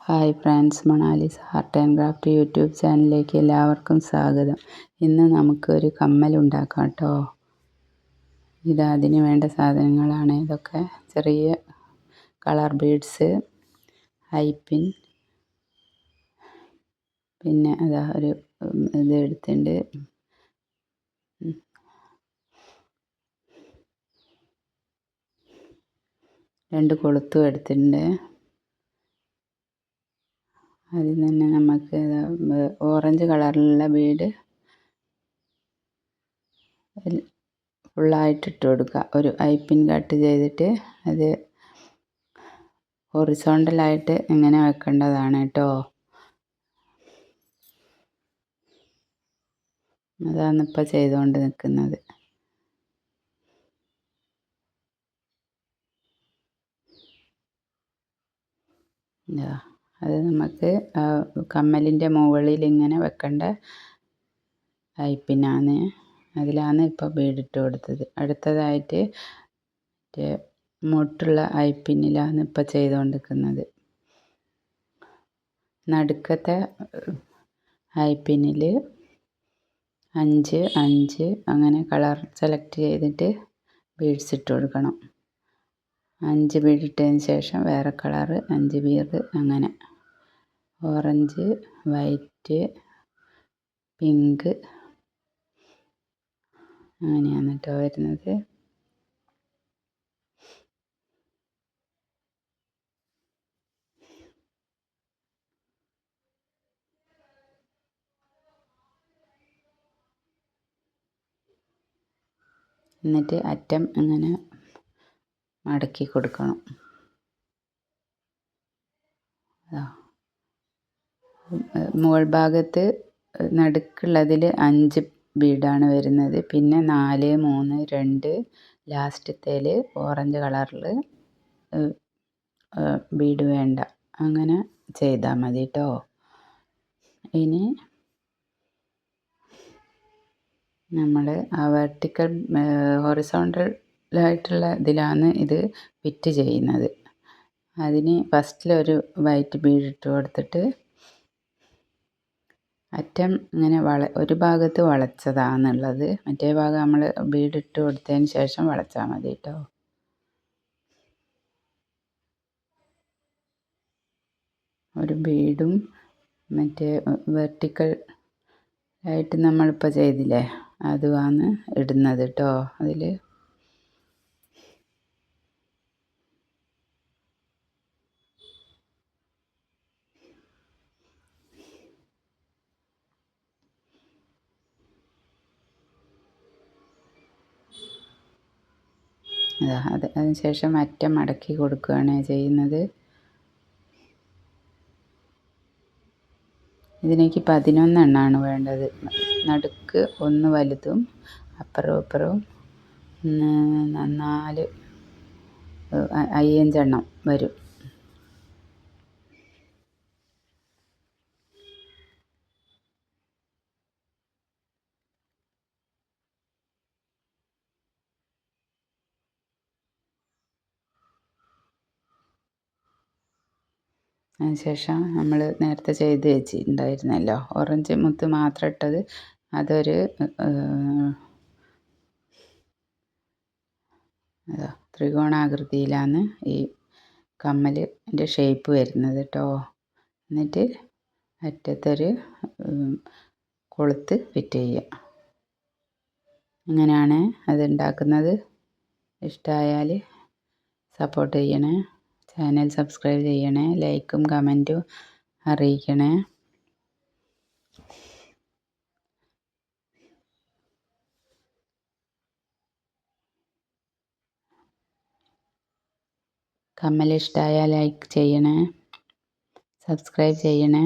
Hi friends, Monali's art and craft YouTube ചാനലിലേക്ക് എല്ലാവർക്കും സ്വാഗതം. ഇന്ന് നമുക്കൊരു കമ്മൽ ഉണ്ടാക്കാം കേട്ടോ. അതിന് വേണ്ട സാധനങ്ങളാണ് ഇതൊക്കെ. ചെറിയ കളർ ബീഡ്സ്, ഹൈപ്പിൻ, പിന്നെ ഒരു ഇത് എടുത്തിട്ടുണ്ട്. രണ്ട് കൊളുത്തും എടുത്തിട്ടുണ്ട്. അതിൽ തന്നെ നമുക്ക് ഓറഞ്ച് കളറിലുള്ള ബീഡ് ഫുള്ളായിട്ട് ഇട്ട് കൊടുക്കുക. ഒരു ഐപ്പിൻ കട്ട് ചെയ്തിട്ട് അത് ഹൊറിസോണ്ടലായിട്ട് ഇങ്ങനെ വെക്കേണ്ടതാണ് കേട്ടോ. അതാണ് ഇപ്പോൾ ചെയ്തുകൊണ്ട് നിൽക്കുന്നത്. അത് നമുക്ക് കമ്മലിൻ്റെ മുകളിൽ ഇങ്ങനെ വെക്കേണ്ട ഐപ്പിനാണ്. അതിലാണ് ഇപ്പോൾ ബീഡിട്ട് കൊടുത്തത്. അടുത്തതായിട്ട് മുട്ടുള്ള ഐപ്പിന്നിലാണ് ഇപ്പോൾ ചെയ്തുകൊണ്ടിരിക്കുന്നത്. നടുക്കത്തെ ഐപ്പിന്നിൽ 5 5 അങ്ങനെ കളർ സെലക്ട് ചെയ്തിട്ട് ബീഡ്സ് ഇട്ട് കൊടുക്കണം. 5 ബീഡ് ഇട്ടതിന് ശേഷം വേറെ കളറ് 5 ബീഡ്, അങ്ങനെ ഓറഞ്ച്, വൈറ്റ്, പിങ്ക്, അങ്ങനെയാണ് കേട്ടോ വരുന്നത്. എന്നിട്ട് അറ്റം ഇങ്ങനെ മടക്കി കൊടുക്കണം. മുകൾ ഭാഗത്ത് നടുക്കുള്ളതിൽ 5 ബീഡാണ് വരുന്നത്. പിന്നെ 4 3 2 ലാസ്റ്റത്തേൽ ഓറഞ്ച് കളറിൽ ബീഡ് വേണ്ട, അങ്ങനെ ചെയ്താൽ മതി കേട്ടോ. ഇനി നമ്മൾ വെർട്ടിക്കൽ ഹൊറിസോണ്ടലായിട്ടുള്ള ഇതിലാണ് ഇത് ഫിറ്റ് ചെയ്യുന്നത്. അതിന് ഫസ്റ്റിലൊരു വൈറ്റ് ബീഡ് ഇട്ട് കൊടുത്തിട്ട് അറ്റം ഇങ്ങനെ ഒരു ഭാഗത്ത് വളച്ചതാണെന്നുള്ളത്, മറ്റേ ഭാഗം നമ്മൾ ബീഡ് ഇട്ട് കൊടുത്തതിന് ശേഷം വളച്ചാൽ മതി കേട്ടോ. ഒരു ബീഡും മറ്റേ വെർട്ടിക്കൽ ആയിട്ട് നമ്മളിപ്പോൾ ചെയ്തില്ലേ, അതുമാണ് ഇടുന്നത് കേട്ടോ. അതിൽ അതിനുശേഷം അറ്റം മടക്കി കൊടുക്കുകയാണ് ചെയ്യുന്നത്. ഇതിലേക്ക് 11 എണ്ണമാണ് വേണ്ടത്. നടുക്ക് 1 വലുതും അപ്പുറവും ഇപ്പുറവും 4 5 എണ്ണം വരും. അതിനുശേഷം നമ്മൾ നേരത്തെ ചെയ്ത് വെച്ചിട്ടുണ്ടായിരുന്നല്ലോ ഓറഞ്ച് മുത്ത് മാത്രം ഇട്ടത്, അതൊരു ത്രികോണാകൃതിയിലാണ് ഈ കമ്മലിൻ്റെ ഷേപ്പ് വരുന്നത് കേട്ടോ. എന്നിട്ട് അറ്റത്തൊരു കൊളുത്ത് ഫിറ്റ് ചെയ്യുക. ഇങ്ങനെയാണ് അത് ഉണ്ടാക്കുന്നത്. ഇഷ്ടമായാൽ സപ്പോർട്ട് ചെയ്യണേ. ചാനൽ സബ്സ്ക്രൈബ് ചെയ്യണേ. ലൈക്കും കമൻറ്റും അറിയിക്കണേ. കമ്മൽ ഇഷ്ടമായാൽ ലൈക്ക് ചെയ്യണേ, സബ്സ്ക്രൈബ് ചെയ്യണേ.